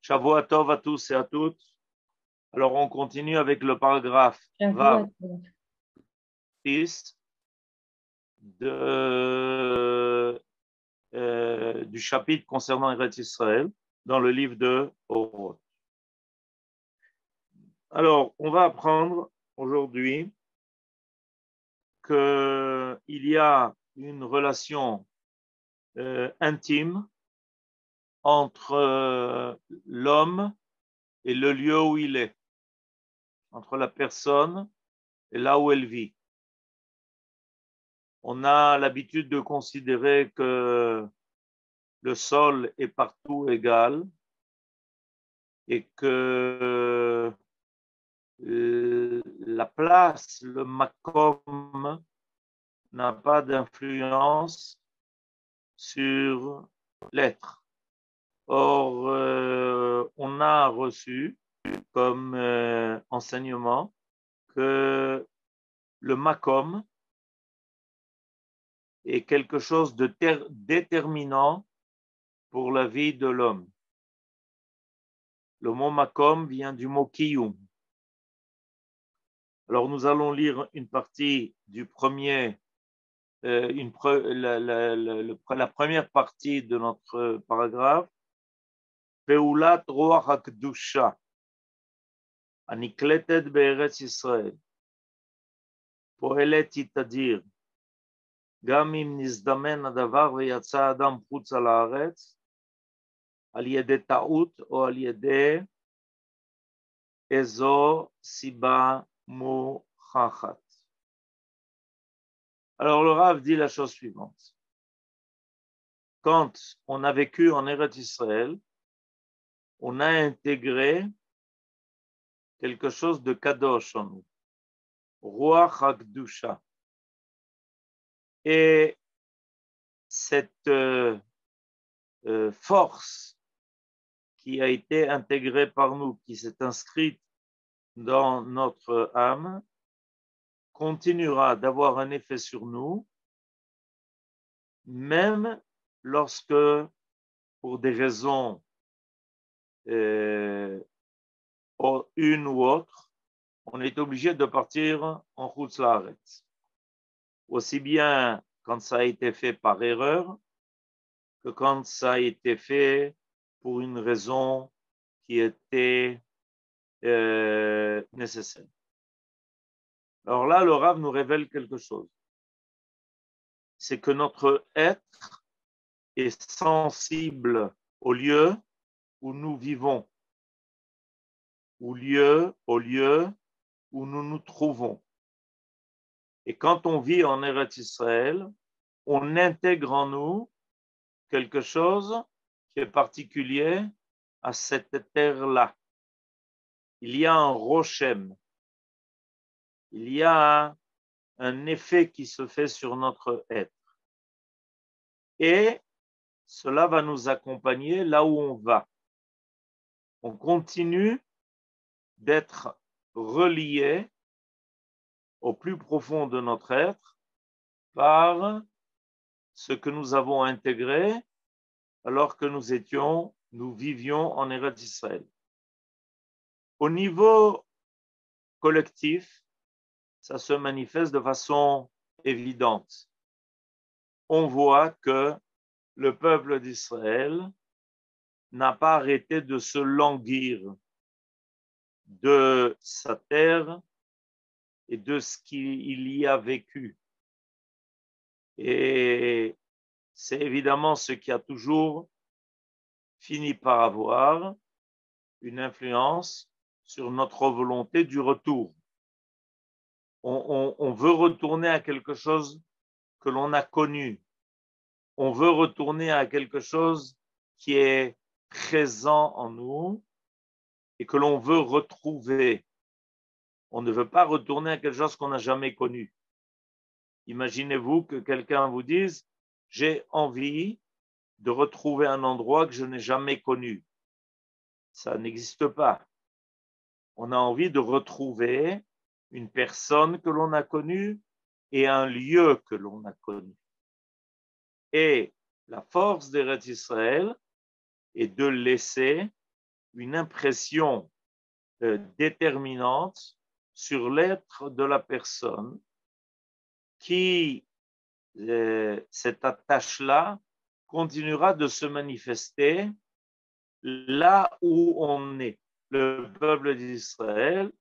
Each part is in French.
Shavua Tov à tous et à toutes. Alors, on continue avec le paragraphe 26 du chapitre concernant Eretz Israël dans le livre de Oroth. Alors, on va apprendre aujourd'hui qu'il y a une relation intime entre l'homme et le lieu où il est, entre la personne et là où elle vit. On a l'habitude de considérer que le sol est partout égal et que la place, le makom, n'a pas d'influence sur l'être. Or, on a reçu comme enseignement que le makom est quelque chose de déterminant pour la vie de l'homme. Le mot makom vient du mot kiyum. Alors nous allons lire une partie du premier, la première partie de notre paragraphe. Peulat roach hakdusha הנקלטת בארץ ישראל, פועלת היא תדיר, גם אם נזדמן הדבר ויצא אדם חוצה לארץ, על ידי טעות או על ידי איזו סיבה מוכחת. Alors le Rav dit la chose suivante. Quand on a vécu en Eretz Israël, on a intégré quelque chose de kadosh en nous. Ruach HaKdusha. Et cette force qui a été intégrée par nous, qui s'est inscrite dans notre âme, continuera d'avoir un effet sur nous, même lorsque, pour des raisons une ou autre, on est obligé de partir en Chutz Laaretz. Aussi bien quand ça a été fait par erreur que quand ça a été fait pour une raison qui était nécessaire. Alors là, le Rav nous révèle quelque chose. C'est que notre être est sensible au lieu où nous vivons, au lieu où nous nous trouvons. Et quand on vit en Eretz Israël, on intègre en nous quelque chose qui est particulier à cette terre-là. Il y a un rochem, il y a un effet qui se fait sur notre être. Et cela va nous accompagner là où on va. On continue d'être relié au plus profond de notre être par ce que nous avons intégré alors que nous vivions en Eretz Israël. Au niveau collectif, ça se manifeste de façon évidente. On voit que le peuple d'Israël n'a pas arrêté de se languir de sa terre et de ce qu'il y a vécu. Et c'est évidemment ce qui a toujours fini par avoir une influence sur notre volonté du retour. On veut retourner à quelque chose que l'on a connu. On veut retourner à quelque chose qui est présent en nous et que l'on veut retrouver. On ne veut pas retourner à quelque chose qu'on n'a jamais connu. Imaginez-vous que quelqu'un vous dise « J'ai envie de retrouver un endroit que je n'ai jamais connu ». Ça n'existe pas. On a envie de retrouver une personne que l'on a connue et un lieu que l'on a connu. Et la force d'Eretz Israël est de laisser une impression déterminante sur l'être de la personne qui, cette attache-là, continuera de se manifester là où on est. Le peuple d'Israël,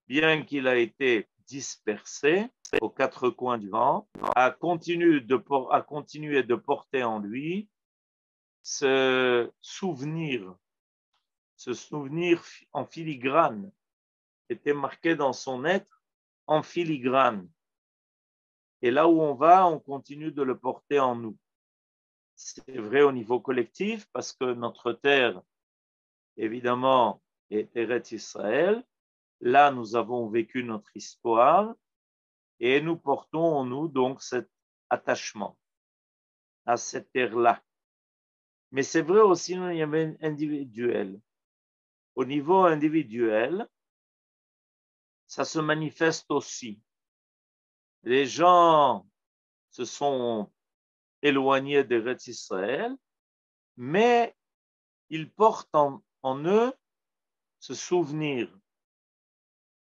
bien qu'il a été dispersé aux quatre coins du vent, a continué de porter en lui ce souvenir en filigrane, était marqué dans son être en filigrane. Et là où on va, on continue de le porter en nous. C'est vrai au niveau collectif, parce que notre terre, évidemment, est Eretz Israël. Là, nous avons vécu notre histoire et nous portons en nous donc cet attachement à cette terre-là. Mais c'est vrai aussi au niveau individuel. Au niveau individuel, ça se manifeste aussi. Les gens se sont éloignés d'Eretz Israël, mais ils portent en eux ce souvenir.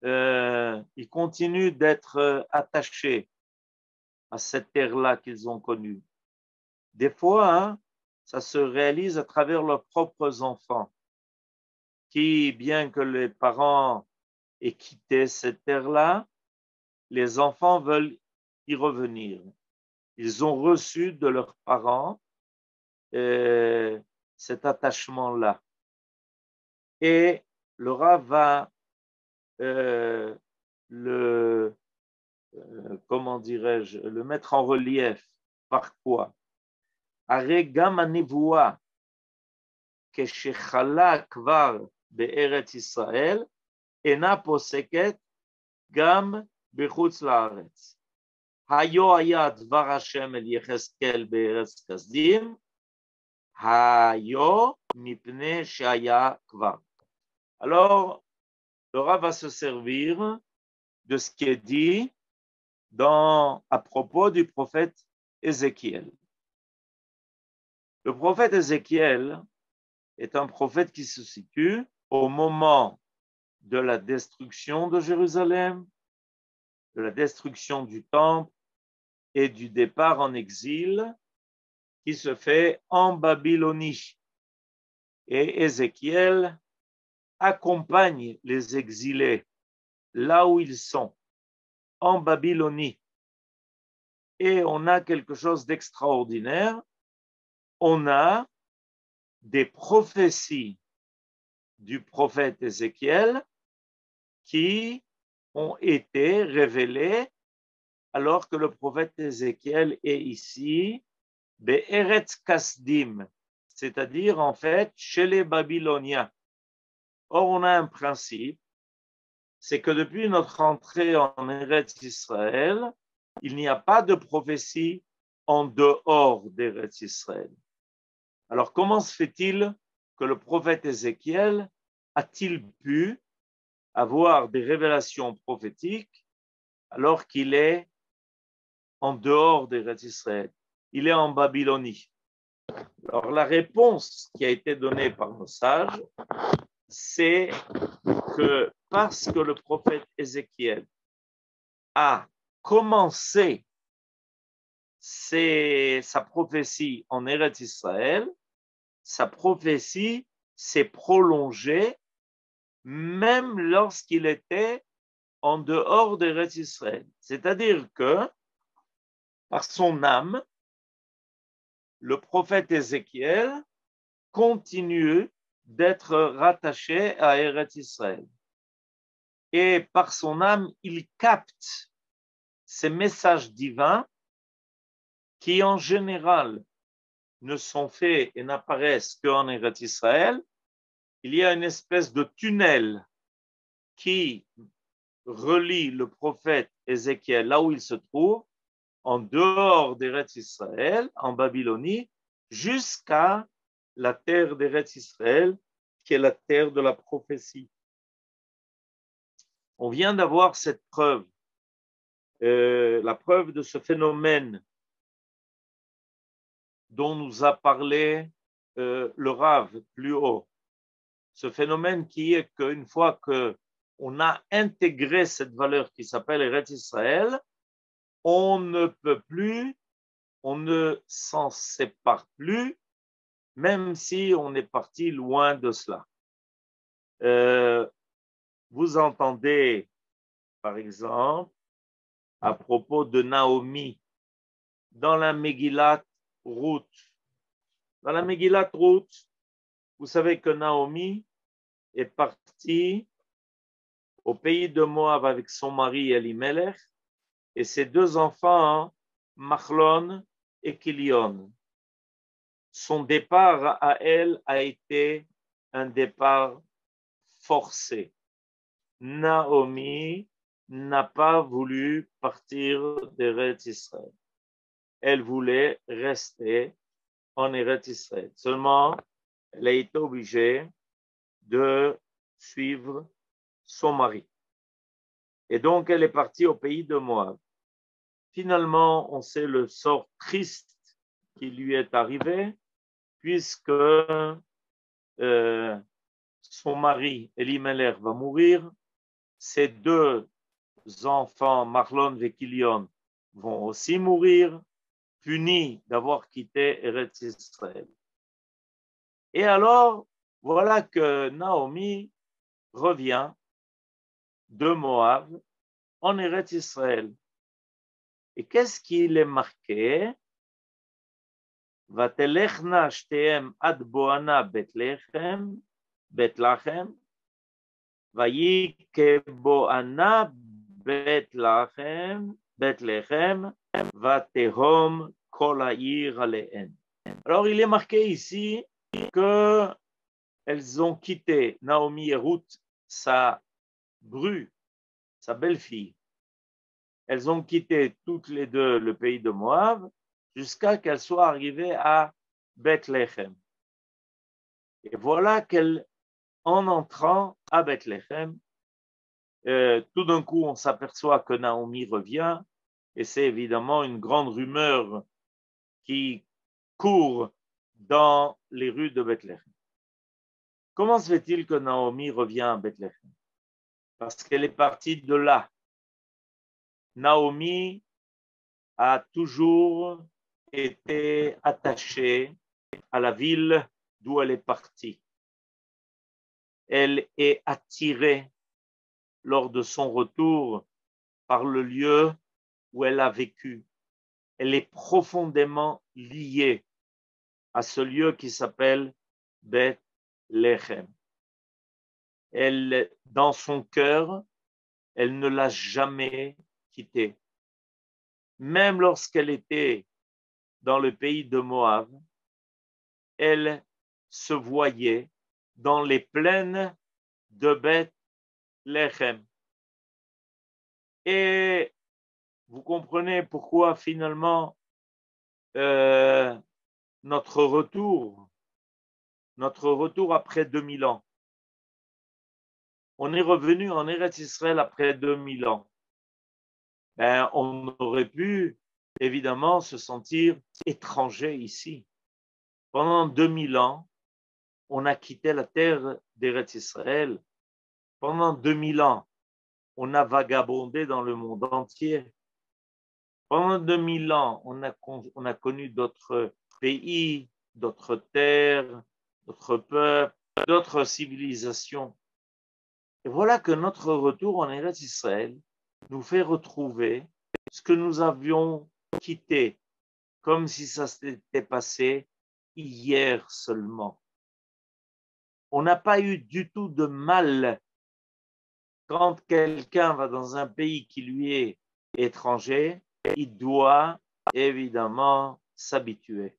Ils continuent d'être attachés à cette terre-là qu'ils ont connue. Des fois, ça se réalise à travers leurs propres enfants, qui, bien que les parents aient quitté cette terre-là, les enfants veulent y revenir. Ils ont reçu de leurs parents cet attachement-là. Et le Rav va comment dirais-je, le mettre en relief. Par quoi? הרי גם הנבואה, כשחלה כבר בארץ ישראל, אינה פוסקת גם בחוץ לארץ. היו היה דבר השם אל יחזקאל בארץ כסדים, היו מפני שהיה כבר. Alors, le Rav va se servir de ce qui est dit à propos du prophète Ézéchiel. Le prophète Ézéchiel est un prophète qui se situe au moment de la destruction de Jérusalem, de la destruction du temple et du départ en exil qui se fait en Babylonie. Et Ézéchiel accompagne les exilés là où ils sont, en Babylonie. Et on a quelque chose d'extraordinaire. On a des prophéties du prophète Ézéchiel qui ont été révélées alors que le prophète Ézéchiel est ici, Be'eretz Kasdim, c'est-à-dire en fait chez les Babyloniens. Or, on a un principe, c'est que depuis notre entrée en Eretz Israël, il n'y a pas de prophétie en dehors d'Eretz Israël. Alors, comment se fait-il que le prophète Ézéchiel a-t-il pu avoir des révélations prophétiques alors qu'il est en dehors d'Eretz Israël? Il est en Babylonie. Alors, la réponse qui a été donnée par nos sages, c'est que parce que le prophète Ézéchiel a commencé sa prophétie en Eretz Israël, sa prophétie s'est prolongée même lorsqu'il était en dehors d'Eretz Israël. C'est-à-dire que, par son âme, le prophète Ézéchiel continue d'être rattaché à Eretz Israël. Et par son âme, il capte ces messages divins qui, en général, ne sont faits et n'apparaissent qu'en Eretz Israël. Il y a une espèce de tunnel qui relie le prophète Ézéchiel là où il se trouve, en dehors d'Eretz Israël, en Babylonie, jusqu'à la terre d'Eretz Israël, qui est la terre de la prophétie. On vient d'avoir cette preuve, la preuve de ce phénomène dont nous a parlé le Rav plus haut. Ce phénomène qui est qu'une fois qu'on a intégré cette valeur qui s'appelle Eretz Israël, on ne peut plus, on ne s'en sépare plus, même si on est parti loin de cela. Vous entendez, par exemple, à propos de Naomi, dans la Megillat Ruth. Dans la Megillat Ruth, vous savez que Naomi est partie au pays de Moab avec son mari Elimelech et ses deux enfants, Machlon et Kilion. Son départ à elle a été un départ forcé. Naomi n'a pas voulu partir d'Eretz Israël. Elle voulait rester en Eretz Israël. Seulement, elle a été obligée de suivre son mari. Et donc, elle est partie au pays de Moab. Finalement, on sait le sort triste qui lui est arrivé, puisque son mari, Elimelech, va mourir. Ses deux enfants, Machlon et Kilion, vont aussi mourir, punis d'avoir quitté Eretz Israël. Et alors, voilà que Naomi revient de Moab en Eretz Israël. Et qu'est-ce qu'il est marqué? Vatelechna shteem ad boana Betlechem, vayike boana Betlechem, vatehom kol ha'ir aleen. Alors, il est marqué ici qu'elles ont quitté, Naomi et Ruth, sa bru, sa belle-fille. Elles ont quitté toutes les deux le pays de Moab jusqu'à qu'elles soient arrivées à Bethléem. Et voilà qu'en entrant à Bethléem, tout d'un coup, on s'aperçoit que Naomi revient et c'est évidemment une grande rumeur qui court dans les rues de Bethléem. Comment se fait-il que Naomi revient à Bethléem? Parce qu'elle est partie de là. Naomi a toujours été attachée à la ville d'où elle est partie. Elle est attirée lors de son retour par le lieu où elle a vécu. Elle est profondément liée à ce lieu qui s'appelle Bethléem. Elle, dans son cœur, elle ne l'a jamais quitté. Même lorsqu'elle était dans le pays de Moab, elle se voyait dans les plaines de Bethléem. Et vous comprenez pourquoi finalement notre retour après 2000 ans, on est revenu en Eretz Israël après 2000 ans. On aurait pu évidemment se sentir étranger ici. Pendant 2000 ans, on a quitté la terre d'Eretz Israël. Pendant 2000 ans, on a vagabondé dans le monde entier. Pendant 2000 ans, on a connu d'autres pays, d'autres terres, d'autres peuples, d'autres civilisations. Et voilà que notre retour en Eretz Israël nous fait retrouver ce que nous avions quitté, comme si ça s'était passé hier seulement. On n'a pas eu du tout de mal quand quelqu'un va dans un pays qui lui est étranger, il doit évidemment s'habituer.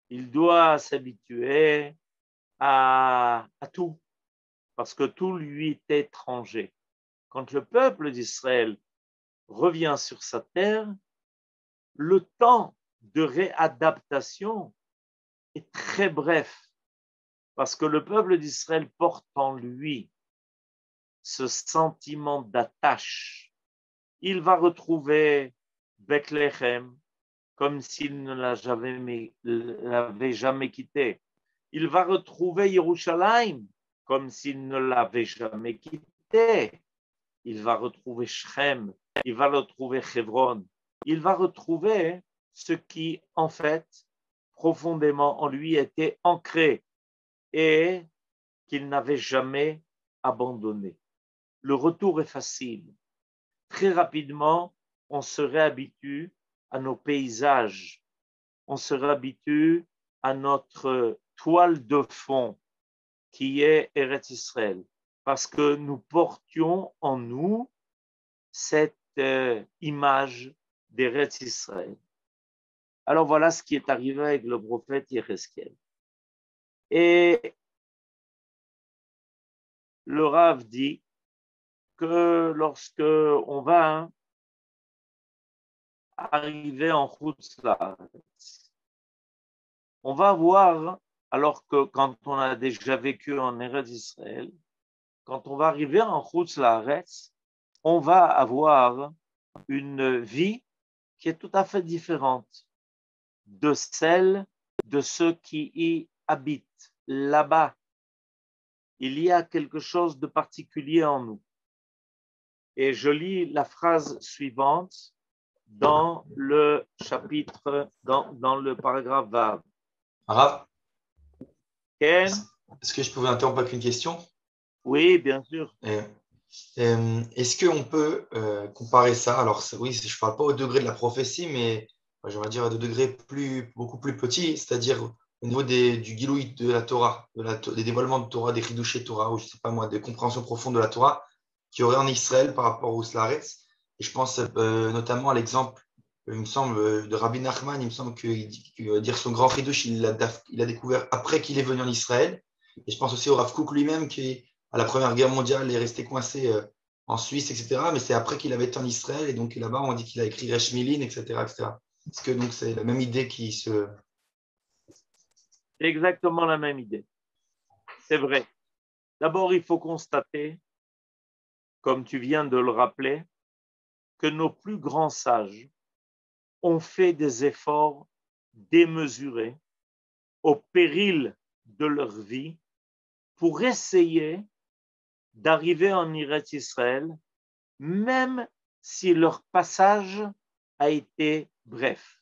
Il doit s'habituer à tout, parce que tout lui est étranger. Quand le peuple d'Israël revient sur sa terre, le temps de réadaptation est très bref, parce que le peuple d'Israël porte en lui ce sentiment d'attache. Il va retrouver Bethléem comme s'il ne l'avait jamais quitté. Il va retrouver Yerushalayim comme s'il ne l'avait jamais quitté. Il va retrouver Shrem, il va retrouver Hebron, il va retrouver ce qui, en fait, profondément en lui était ancré et qu'il n'avait jamais abandonné. Le retour est facile. Très rapidement, on se réhabitue à nos paysages, on se réhabitue à notre toile de fond qui est Eretz Israël, parce que nous portions en nous cette image d'Eretz Israël. Alors voilà ce qui est arrivé avec le prophète Yecheskel. Et le Rav dit que lorsque on va arriver en Chutz La'aretz, on va voir, alors que quand on a déjà vécu en Eretz Israël, quand on va arriver en Chutz La'aretz, on va avoir une vie qui est tout à fait différente de celle de ceux qui y habitent là-bas. Il y a quelque chose de particulier en nous. Et je lis la phrase suivante dans le chapitre, dans le paragraphe Vav. Rav, Ken? est-ce que je pouvais interrompre avec une question? Oui, bien sûr. Est-ce qu'on peut comparer ça? Alors, oui, je ne parle pas au degré de la prophétie, mais j'aimerais dire à des degrés beaucoup plus petits, c'est-à-dire au niveau du Gilouï de la Torah, des dévoilements de Torah, des Chidouché Torah, ou je ne sais pas moi, des compréhensions profondes de la Torah qu'il y aurait en Israël par rapport au Slaretz. Et je pense notamment à l'exemple, il me semble, de Rabbi Nachman, il me semble qu'il va dire son grand Chidouche, il a découvert après qu'il est venu en Israël. Et je pense aussi au Rav Kook lui-même, qui à la Première Guerre mondiale, il est resté coincé en Suisse, etc. Mais c'est après qu'il avait été en Israël, et donc là-bas, on dit qu'il a écrit Resh Milin, etc., etc. Est-ce que donc c'est la même idée qui se... C'est exactement la même idée. C'est vrai. D'abord, il faut constater, comme tu viens de le rappeler, que nos plus grands sages ont fait des efforts démesurés au péril de leur vie pour essayer d'arriver en Eretz Israël, même si leur passage a été bref.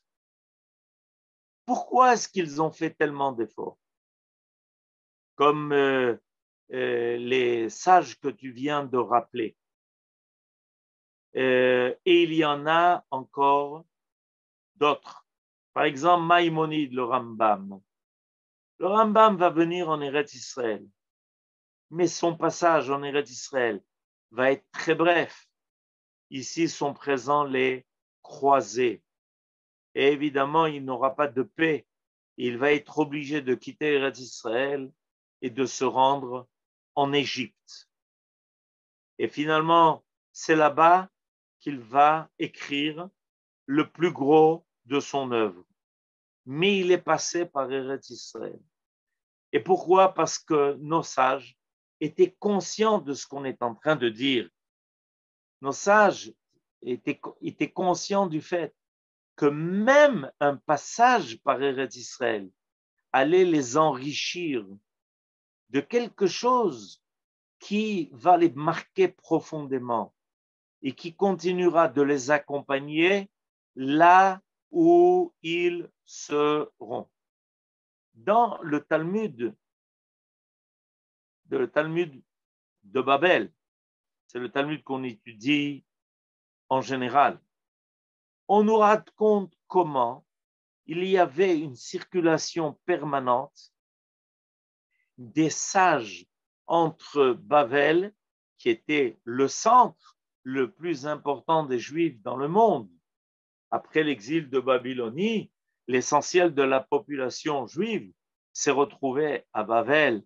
Pourquoi est-ce qu'ils ont fait tellement d'efforts? Comme les sages que tu viens de rappeler. Et il y en a encore d'autres. Par exemple, Maïmonide, le Rambam. Le Rambam va venir en Eretz Israël, mais son passage en Eretz Israël va être très bref. Ici sont présents les croisés. Et évidemment, il n'aura pas de paix. Il va être obligé de quitter Eretz Israël et de se rendre en Égypte. Et finalement, c'est là-bas qu'il va écrire le plus gros de son œuvre. Mais il est passé par Eretz Israël. Et pourquoi? Parce que nos sages étaient conscients de ce qu'on est en train de dire. Nos sages étaient conscients du fait que même un passage par Eretz Israël allait les enrichir de quelque chose qui va les marquer profondément et qui continuera de les accompagner là où ils seront. Dans le Talmud de Babel, c'est le Talmud qu'on étudie en général, on nous raconte comment il y avait une circulation permanente des sages entre Babel, qui était le centre le plus important des Juifs dans le monde. Après l'exil de Babylonie, l'essentiel de la population juive s'est retrouvé à Babel.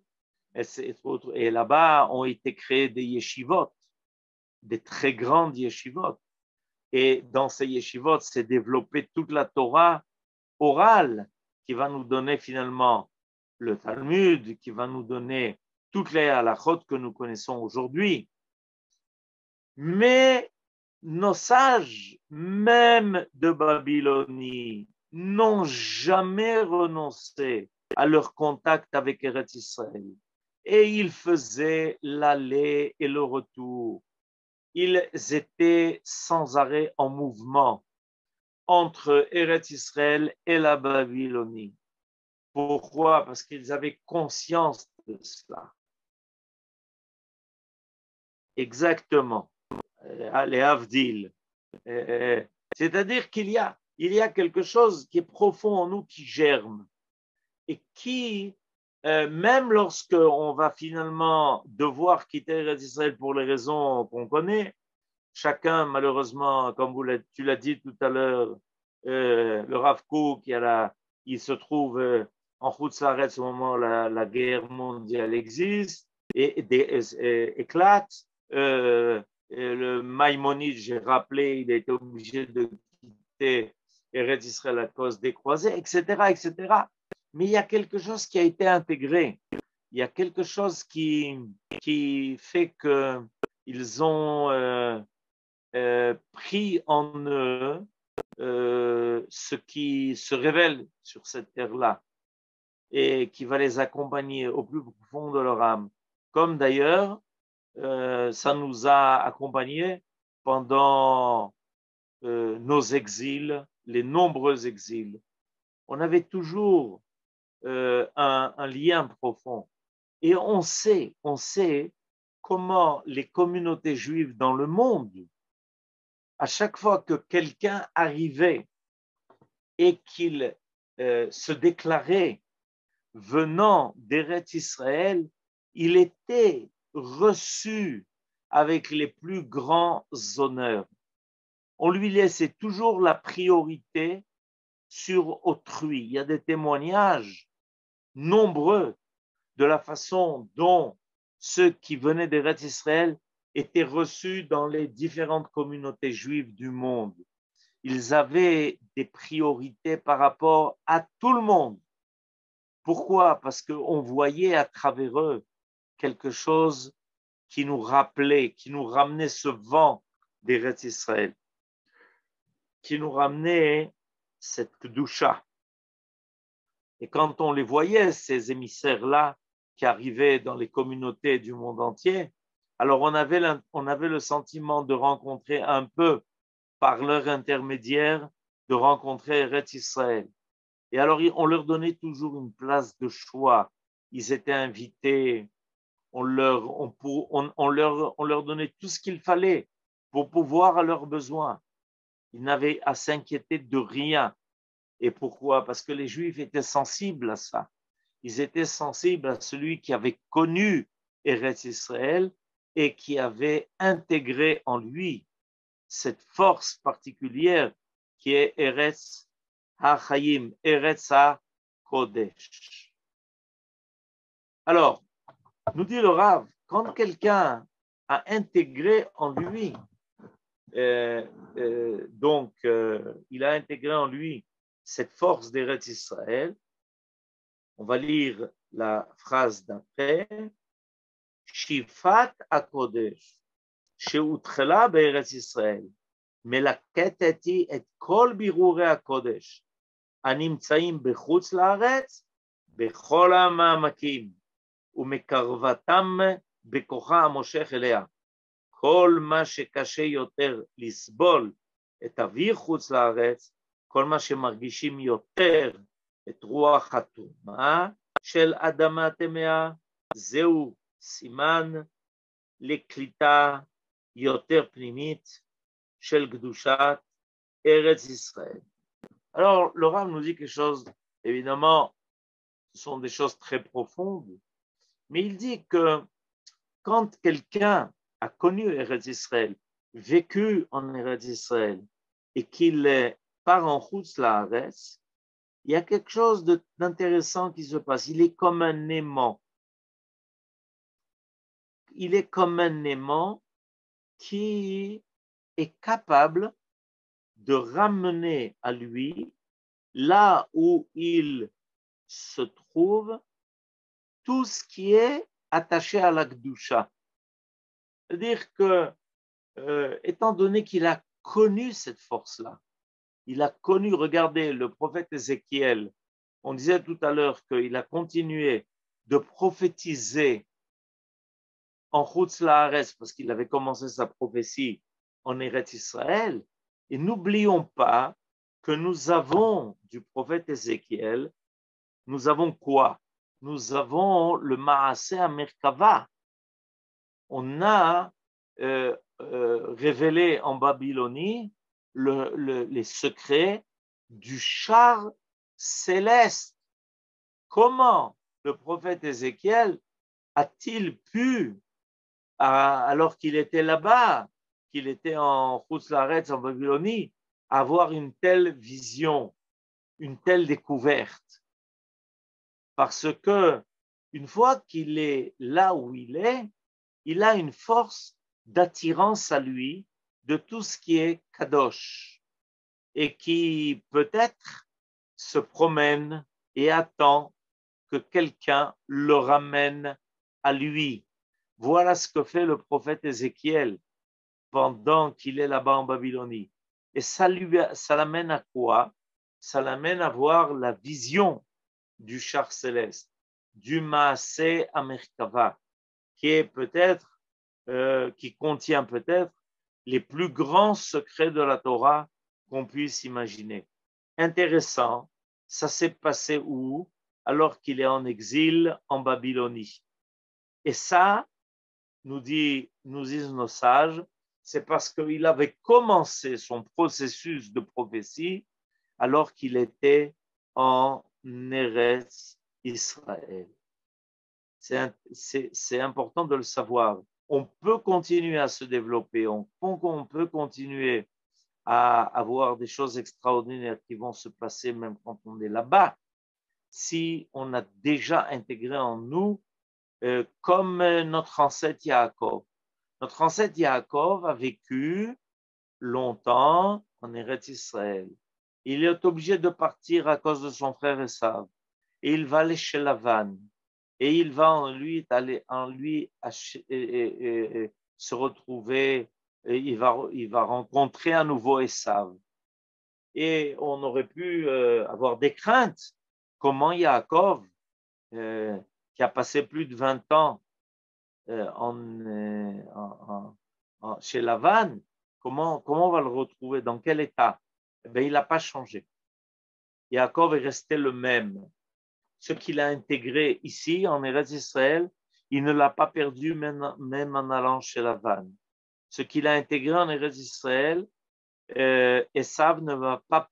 Et là-bas ont été créés des yeshivot, des très grandes yeshivot. Et dans ces yeshivot s'est développée toute la Torah orale qui va nous donner finalement le Talmud, qui va nous donner toutes les halachot que nous connaissons aujourd'hui. Mais nos sages, même de Babylonie, n'ont jamais renoncé à leur contact avec Eretz Israël. et ils faisaient l'aller et le retour. Ils étaient sans arrêt en mouvement entre Eretz Israël et la Babylonie. Pourquoi? Parce qu'ils avaient conscience de cela. Exactement. Les Havdil. C'est-à-dire qu'il y a quelque chose qui est profond en nous, qui germe, et qui, même lorsqu'on va finalement devoir quitter Eretz Israël pour les raisons qu'on connaît, chacun, malheureusement, comme tu l'as dit tout à l'heure, le Rav Kook, il se trouve en Chutz Laaretz au moment où la guerre mondiale existe et éclate. Le Maïmonide, j'ai rappelé, il a été obligé de quitter Eretz Israël à cause des croisés, etc., etc. Mais il y a quelque chose qui a été intégré. Il y a quelque chose qui fait qu'ils ont pris en eux ce qui se révèle sur cette terre-là et qui va les accompagner au plus profond de leur âme. Comme d'ailleurs, ça nous a accompagnés pendant nos exils, les nombreux exils. On avait toujours un lien profond. Et on sait comment les communautés juives dans le monde, à chaque fois que quelqu'un arrivait et qu'il se déclarait venant d'Eretz Israël, il était reçu avec les plus grands honneurs. On lui laissait toujours la priorité sur autrui. Il y a des témoignages nombreux de la façon dont ceux qui venaient d'Eretz Israël étaient reçus dans les différentes communautés juives du monde. Ils avaient des priorités par rapport à tout le monde. Pourquoi? Parce qu'on voyait à travers eux quelque chose qui nous rappelait, qui nous ramenait ce vent d'Eretz Israël, qui nous ramenait cette Kedusha. Et quand on les voyait, ces émissaires-là, qui arrivaient dans les communautés du monde entier, alors on avait le sentiment de rencontrer un peu, par leur intermédiaire, de rencontrer Eretz Israël. Et alors on leur donnait toujours une place de choix. Ils étaient invités, on leur donnait tout ce qu'il fallait pour pouvoir à leurs besoins. Ils n'avaient à s'inquiéter de rien. Et pourquoi? Parce que les Juifs étaient sensibles à ça. Ils étaient sensibles à celui qui avait connu Eretz Israël et qui avait intégré en lui cette force particulière qui est Eretz HaChaim, Eretz HaKodesh. Alors, nous dit le Rav, quand quelqu'un a intégré en lui, il a intégré en lui cette force d'Eretz Israël, on va lire la phrase d'après, Shifat HaKodesh, שהותחלה בארץ ישראל, מלקטת היא את כל בירורי הקודש הנמצאים בחוץ לארץ בכל המעמקים ומקרבתם בכוחה המושך אליה. כל מה שקשה יותר לסבול את אוויר חוץ לארץ, כל מה שמרגישים יותר את רוח הטומאה של אדמה טמאה, זהו סימן לקליטה יותר פנימית של קדושת ארץ ישראל. Alors, le Rav nous dit quelque chose, évidemment, ce sont des choses très profondes, mais il dit que quand quelqu'un a connu Eretz Israël, vécu en Eretz Israël, et qu'il part en Chutz Laaretz, il y a quelque chose d'intéressant qui se passe. Il est comme un aimant. Il est comme un aimant qui est capable de ramener à lui, là où il se trouve, tout ce qui est attaché à la Kedusha. C'est-à-dire que, étant donné qu'il a connu cette force-là, il a connu, regardez, le prophète Ézéchiel, on disait tout à l'heure qu'il a continué de prophétiser en Chutz Laaretz, parce qu'il avait commencé sa prophétie en Eretz Israël. Et n'oublions pas que nous avons du prophète Ézéchiel, nous avons quoi? Nous avons le Maaseh Merkava. On a révélé en Babylonie les secrets du char céleste. Comment le prophète Ézéchiel a-t-il pu, alors qu'il était là-bas, qu'il était en Chutz Laaretz, en Babylonie, avoir une telle vision, une telle découverte? Parce que une fois qu'il est là où il a une force d'attirance à lui de tout ce qui est kadosh et qui peut-être se promène et attend que quelqu'un le ramène à lui. Voilà ce que fait le prophète Ézéchiel pendant qu'il est là-bas en Babylonie. Et ça l'amène à quoi? Ça l'amène à voir la vision du char céleste, du Maaseh Merkava, qui est peut-être, qui contient peut-être les plus grands secrets de la Torah qu'on puisse imaginer. Intéressant, ça s'est passé où? Alors qu'il est en exil en Babylonie. Et ça, nous disent nos sages, c'est parce qu'il avait commencé son processus de prophétie alors qu'il était en Eretz Israël. C'est important de le savoir. On peut continuer à se développer, on peut continuer à avoir des choses extraordinaires qui vont se passer même quand on est là-bas, si on a déjà intégré en nous, comme notre ancêtre Yaakov. Notre ancêtre Yaakov a vécu longtemps en Eretz Israël. Il est obligé de partir à cause de son frère Esav. Et il va aller chez Lavan. Et il va en lui se retrouver, il va rencontrer à nouveau Esav. Et on aurait pu avoir des craintes. Comment Yaakov, qui a passé plus de 20 ans chez Lavan, comment on va le retrouver? Dans quel état? Eh bien, il n'a pas changé. Yaakov est resté le même. Ce qu'il a intégré ici, en Eretz Israël, il ne l'a pas perdu même en allant chez Lavan. Ce qu'il a intégré en Eretz Israël, Esav ne va pas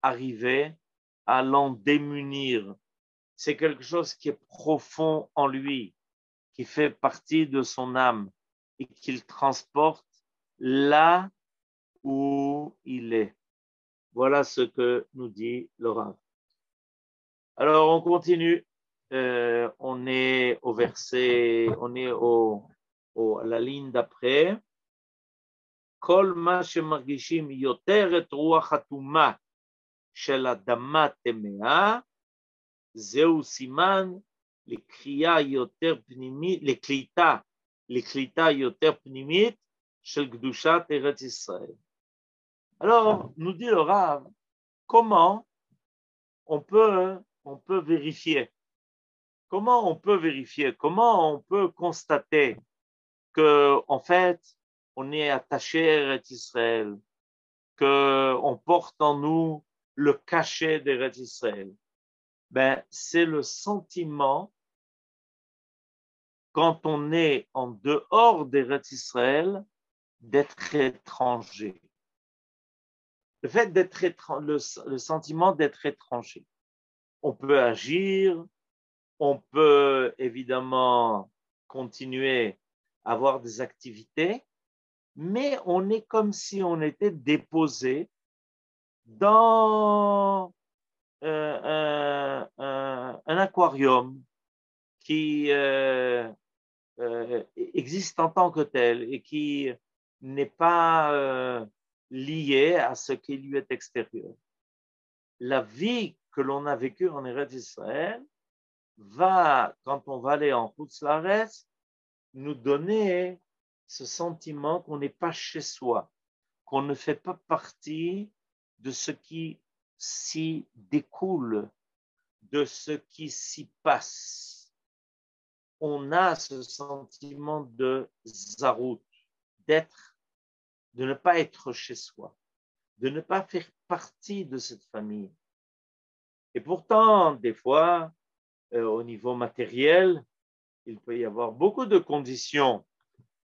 arriver à l'en démunir. C'est quelque chose qui est profond en lui, qui fait partie de son âme et qu'il transporte là où il est. Voilà ce que nous dit le Rav. Alors, on continue. On est au verset, on est à la ligne d'après. כל מה שמרגישים יותר את רוח הטומאה של אדמה טמאה, זהו סימן לקריאה יותר פנימית, לקליטה יותר פנימית של קדושת ארץ ישראל. Alors, nous dit le Rav, comment on peut vérifier? Comment on peut vérifier? Comment on peut constater que, en fait, on est attaché à Eretz Israël, qu'on porte en nous le cachet d'Eretz Israël? Ben, c'est le sentiment quand on est en dehors d'Eretz Israël d'être étranger. Le fait d'être le sentiment d'être étranger. On peut agir, on peut évidemment continuer à avoir des activités, mais on est comme si on était déposé dans un aquarium qui existe en tant que tel et qui n'est pas lié à ce qui lui est extérieur. La vie que l'on a vécue en Eretz Israël va, quand on va aller en Chutz Laaretz, nous donner ce sentiment qu'on n'est pas chez soi, qu'on ne fait pas partie de ce qui s'y découle, de ce qui s'y passe. on a ce sentiment de zarout, d'être, de ne pas être chez soi, de ne pas faire partie de cette famille. Et pourtant, des fois, au niveau matériel, il peut y avoir beaucoup de conditions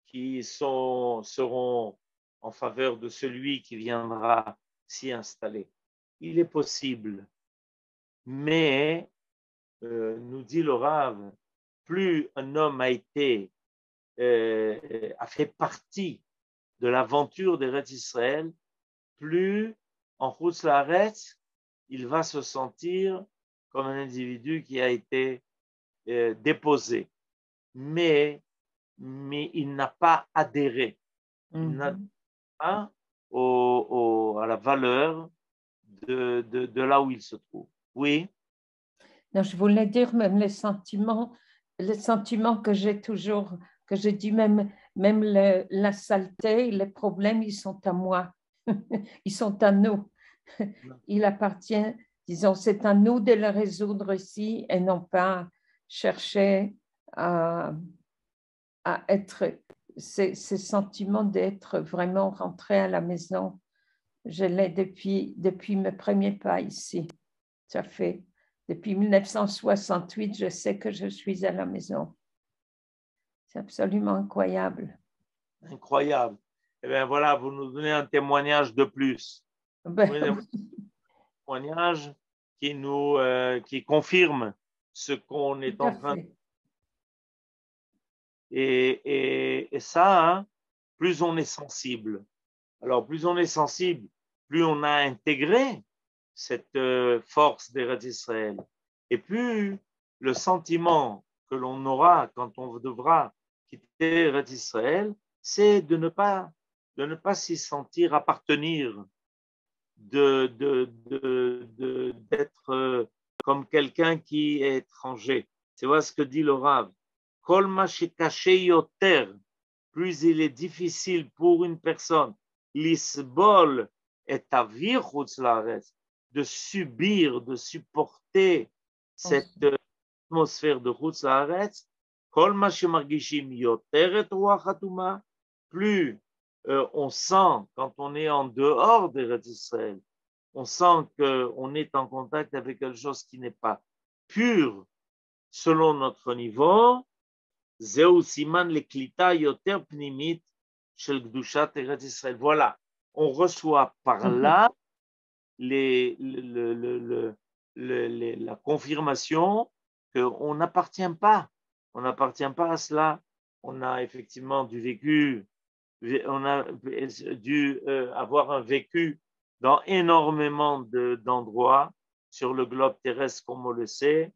qui seront en faveur de celui qui viendra s'y installer. Il est possible, mais nous dit le Rav, plus un homme a fait partie de l'aventure d'Eretz Israël, plus en Chutz Laaretz, il va se sentir comme un individu qui a été déposé. Mais il n'a pas adhéré. Il n'a pas à la valeur de là où il se trouve. Oui. Non, je voulais dire même les sentiments que j'ai toujours, que je dis même la saleté, les problèmes, ils sont à moi. Ils sont à nous. Il appartient, disons, c'est à nous de les résoudre ici et non pas chercher à être, ces sentiments d'être vraiment rentré à la maison. Je l'ai depuis mes premiers pas ici. Ça fait depuis 1968, je sais que je suis à la maison. C'est absolument incroyable. Incroyable. Eh bien voilà, vous nous donnez un témoignage de plus. Un témoignage qui confirme ce qu'on est en train de faire. Et ça, hein, plus on est sensible. Alors, plus on est sensible, plus on a intégré cette force d'Eretz Israël. Et plus le sentiment que l'on aura quand on devra quitter Eretz Israël, c'est de ne pas s'y sentir appartenir, d'être comme quelqu'un qui est étranger. Tu vois ce que dit le Rav. Kol ma shekaché yoter, plus il est difficile pour une personne l'isbol et avir chutz laaretz, de subir, de supporter cette atmosphère de chutz laaretz, kol ma shemargishim yoter et ruach hatuma, plus on sent quand on est en dehors d'Eretz Israël, on sent qu'on est en contact avec quelque chose qui n'est pas pur selon notre niveau. Zeu siman leklita yoter pnimit shel kedushat Eretz Israël. Voilà, on reçoit par là la confirmation qu'on n'appartient pas. On n'appartient pas à cela. On a effectivement on a dû avoir un vécu dans énormément d'endroits sur le globe terrestre, comme on le sait.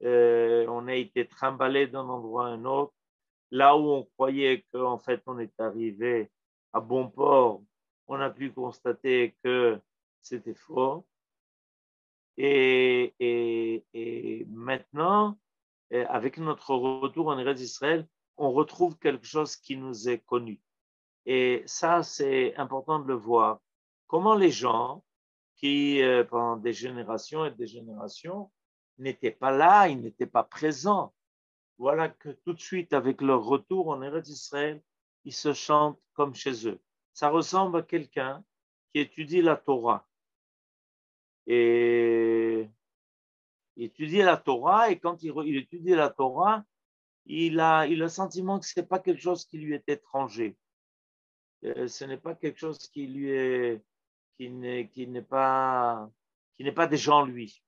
On a été trimballé d'un endroit à un autre. Là où on croyait qu'en fait on est arrivé à bon port, on a pu constater que c'était faux. Et maintenant, avec notre retour en Eretz Israël, on retrouve quelque chose qui nous est connu. Et ça, c'est important de le voir. Comment les gens qui, pendant des générations et des générations, n'étaient pas là, ils n'étaient pas présents, voilà que tout de suite, avec leur retour en Eretz Israël, ils se chantent comme chez eux. Ça ressemble à quelqu'un qui étudie la Torah. Et il étudie la Torah, et quand il étudie la Torah, il a le sentiment que ce n'est pas quelque chose qui lui est étranger. Ce n'est pas quelque chose qui lui est, qui n'est pas déjà en lui.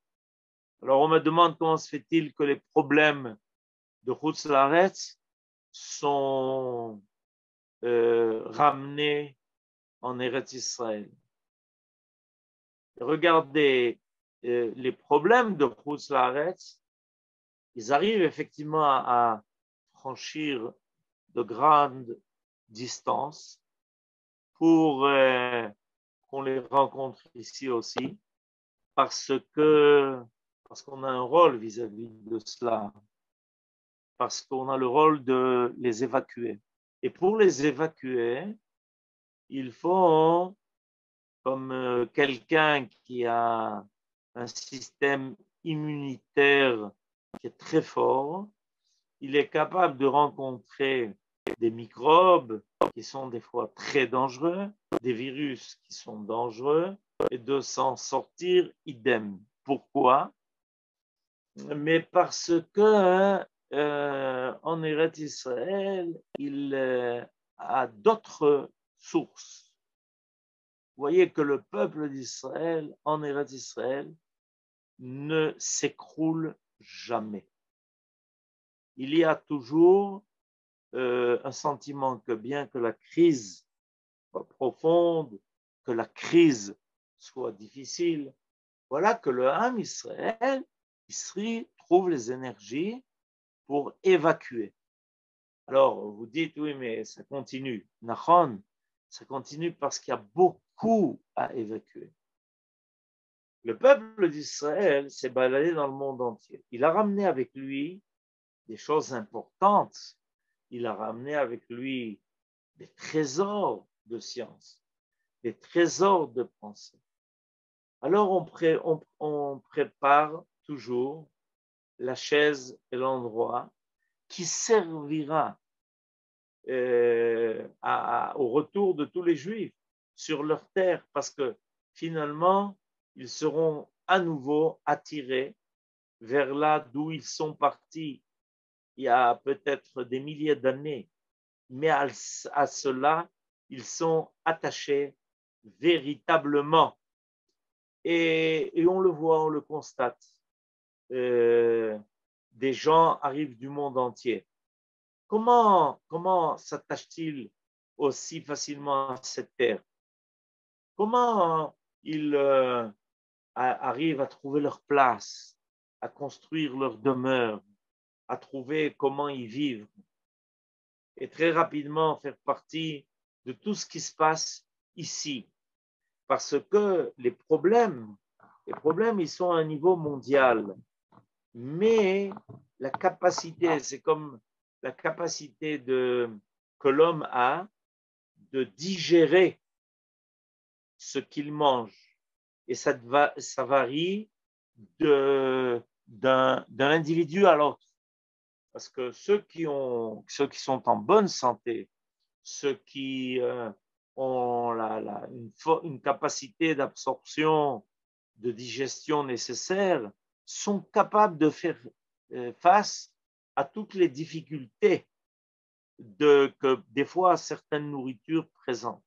Alors on me demande comment se fait-il que les problèmes de Chutz Laaretz sont ramenés en Eretz Israël. Regardez, les problèmes de Chutz Laaretz, ils arrivent effectivement à franchir de grandes distances pour qu'on les rencontre ici aussi, parce qu'on a un rôle vis-à-vis de cela, parce qu'on a le rôle de les évacuer. Et pour les évacuer, il faut, comme quelqu'un qui a un système immunitaire qui est très fort, il est capable de rencontrer des microbes qui sont des fois très dangereux, des virus qui sont dangereux, et de s'en sortir idem. Pourquoi? Mais parce que en Eretz Israël, il a d'autres sources. Vous voyez que le peuple d'Israël, en Eretz Israël, ne s'écroule jamais. Il y a toujours un sentiment que bien que la crise soit profonde, que la crise soit difficile, voilà que le Ham Israël, Israël trouve les énergies pour évacuer. Alors, vous dites, oui, mais ça continue. Nachon, ça continue parce qu'il y a beaucoup à évacuer. Le peuple d'Israël s'est baladé dans le monde entier. Il a ramené avec lui des choses importantes. Il a ramené avec lui des trésors de science, des trésors de pensée. Alors, on prépare toujours la chaise et l'endroit qui servira au retour de tous les Juifs sur leur terre, parce que finalement, ils seront à nouveau attirés vers là d'où ils sont partis il y a peut-être des milliers d'années, mais à cela, ils sont attachés véritablement. Et on le voit, on le constate. Des gens arrivent du monde entier. Comment s'attachent-ils aussi facilement à cette terre? Comment ils arrivent à trouver leur place, à construire leur demeure, à trouver comment y vivre et très rapidement faire partie de tout ce qui se passe ici? Parce que les problèmes, ils sont à un niveau mondial. Mais la capacité, c'est comme la capacité que l'homme a de digérer ce qu'il mange. Et ça varie d'un individu à l'autre. Parce que ceux qui sont en bonne santé, ceux qui ont une capacité d'absorption, de digestion nécessaire, sont capables de faire face à toutes les difficultés que des fois certaines nourritures présentent.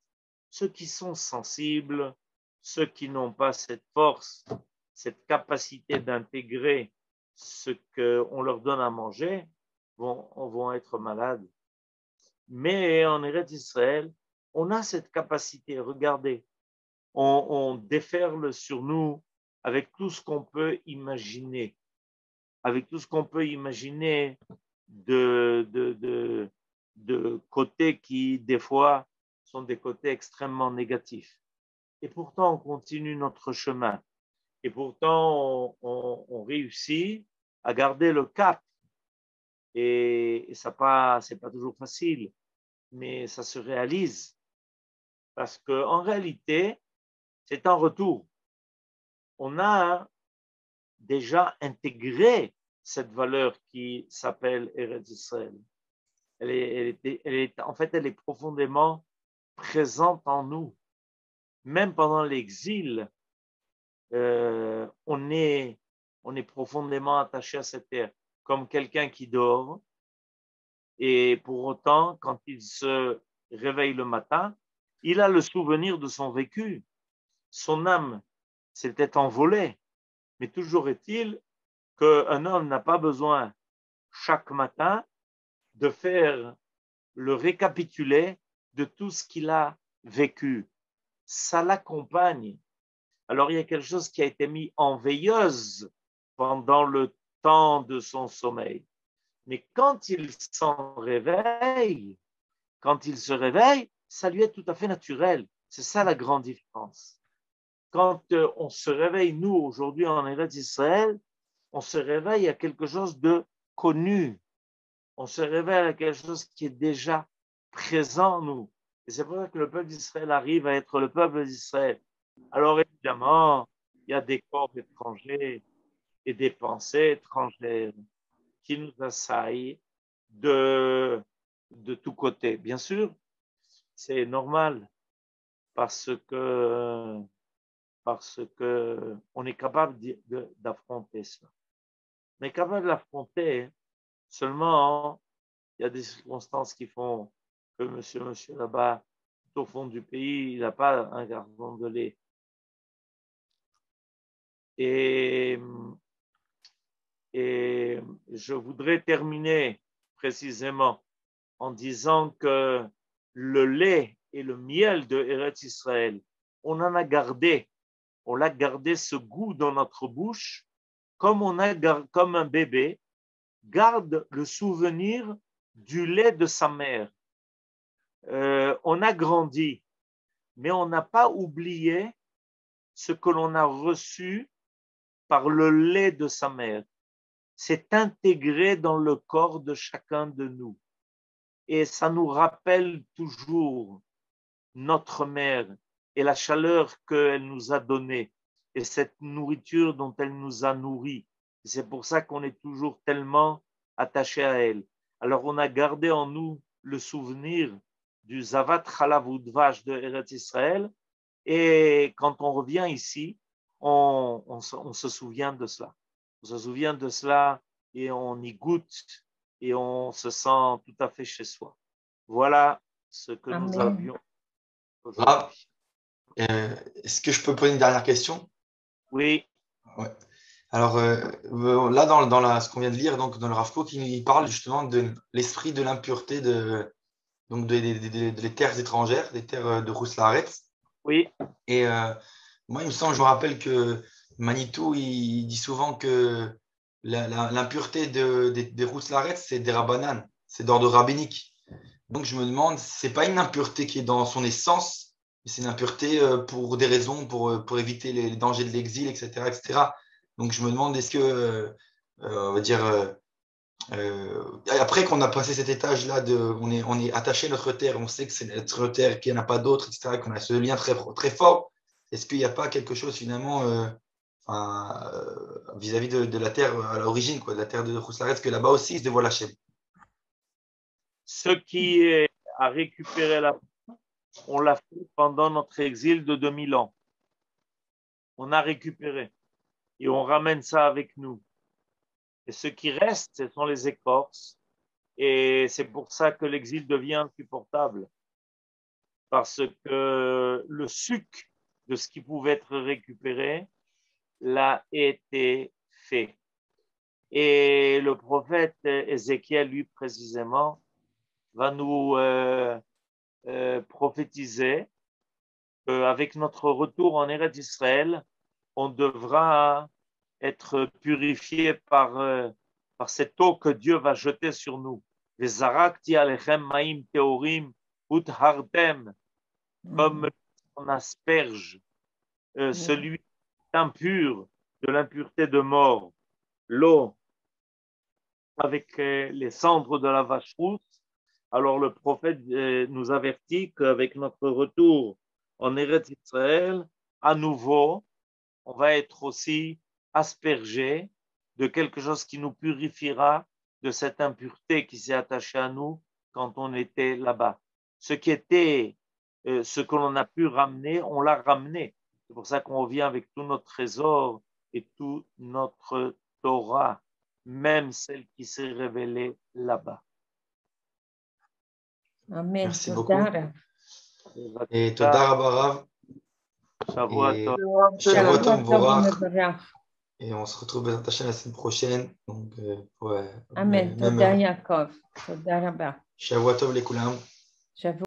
Ceux qui sont sensibles, ceux qui n'ont pas cette force, cette capacité d'intégrer ce qu'on leur donne à manger, vont être malades. Mais en Eretz Israël, on a cette capacité. Regardez, on déferle sur nous avec tout ce qu'on peut imaginer, de côtés qui, des fois, sont des côtés extrêmement négatifs. Et pourtant, on continue notre chemin. Et pourtant, on réussit à garder le cap. Et c'est pas toujours facile, mais ça se réalise. Parce qu'en réalité, c'est un retour. On a déjà intégré cette valeur qui s'appelle Eretz Israël. En fait, elle est profondément présente en nous. Même pendant l'exil, on est profondément attaché à cette terre, comme quelqu'un qui dort. Et pour autant, quand il se réveille le matin, il a le souvenir de son vécu. Son âme s'était envolée. Mais toujours est-il qu'un homme n'a pas besoin chaque matin de faire le récapitulé de tout ce qu'il a vécu. Ça l'accompagne. Alors il y a quelque chose qui a été mis en veilleuse pendant le temps de son sommeil. Mais quand il se réveille, ça lui est tout à fait naturel. C'est ça la grande différence. Quand on se réveille, nous, aujourd'hui en Eretz Israël, on se réveille à quelque chose de connu. On se réveille à quelque chose qui est déjà présent en nous. Et c'est pour ça que le peuple d'Israël arrive à être le peuple d'Israël. Alors évidemment, il y a des corps étrangers et des pensées étrangères qui nous assaillent de tous côtés. Bien sûr, c'est normal parce que on est capable d'affronter cela. On est capable d'affronter seulement, il y a des circonstances qui font que monsieur là-bas, au fond du pays, il n'a pas un gardon de lait. Et je voudrais terminer précisément en disant que le lait et le miel de Eretz Israël, on en a gardé, on l'a gardé ce goût dans notre bouche, comme comme un bébé garde le souvenir du lait de sa mère. On a grandi, mais on n'a pas oublié ce que l'on a reçu par le lait de sa mère. C'est intégré dans le corps de chacun de nous. Et ça nous rappelle toujours notre mère et la chaleur qu'elle nous a donnée et cette nourriture dont elle nous a nourris. C'est pour ça qu'on est toujours tellement attaché à elle. Alors on a gardé en nous le souvenir du Zavat Chalav Udvash de Eretz Israël et quand on revient ici, on se souvient de cela. On se souvient de cela et on y goûte et on se sent tout à fait chez soi. Voilà ce que Amen. nous avions aujourd'hui. Est-ce que je peux poser une dernière question? Oui. Ouais. Alors là, dans ce qu'on vient de lire, donc dans le Rav Kook, il parle justement de l'esprit de l'impureté donc des terres étrangères, des terres de Rousse-Laretz. Oui. Et moi, il me semble, je me rappelle que Manitou, il dit souvent que l'impureté des Rousse-Laretz, c'est des Rabbanan, c'est d'ordre rabbinique. Donc je me demande, c'est pas une impureté qui est dans son essence, mais c'est une impureté pour des raisons, pour éviter les dangers de l'exil, etc., etc. Donc je me demande, est-ce que, on va dire, après qu'on a passé cet étage-là, on est attaché à notre terre, on sait que c'est notre terre, qu'il n'y en a pas d'autre, etc., qu'on a ce lien très, très fort, est-ce qu'il n'y a pas quelque chose finalement vis-à-vis de la terre à l'origine, quoi, de la terre de Roussaret, que là-bas aussi il se dévoile Hachem? Ce qui a récupéré la on l'a fait pendant notre exil de 2000 ans. On a récupéré et on ramène ça avec nous. Et ce qui reste, ce sont les écorces. Et c'est pour ça que l'exil devient insupportable. Parce que le suc de ce qui pouvait être récupéré l'a été fait. Et le prophète Ézéchiel, lui précisément, va nous prophétiser qu'avec notre retour en Eretz Israël, on devra être purifié par cette eau que Dieu va jeter sur nous. Comme on asperge celui impur de l'impureté de mort, l'eau avec les cendres de la vache rousse. Alors le prophète nous avertit qu'avec notre retour en Eretz Israël, à nouveau, on va être aussi aspergé de quelque chose qui nous purifiera de cette impureté qui s'est attachée à nous quand on était là-bas. Ce que l'on a pu ramener, on l'a ramené. C'est pour ça qu'on revient avec tout notre trésor et toute notre Torah, même celle qui s'est révélée là-bas. Amen. Merci beaucoup. Et Toda Rabba Rav. Shavuot Tov. Et on se retrouve dans ta chaîne la semaine prochaine. Donc, Amen. Toda Yaakov. Toda Rabba. Shavuot Tov les Koulam.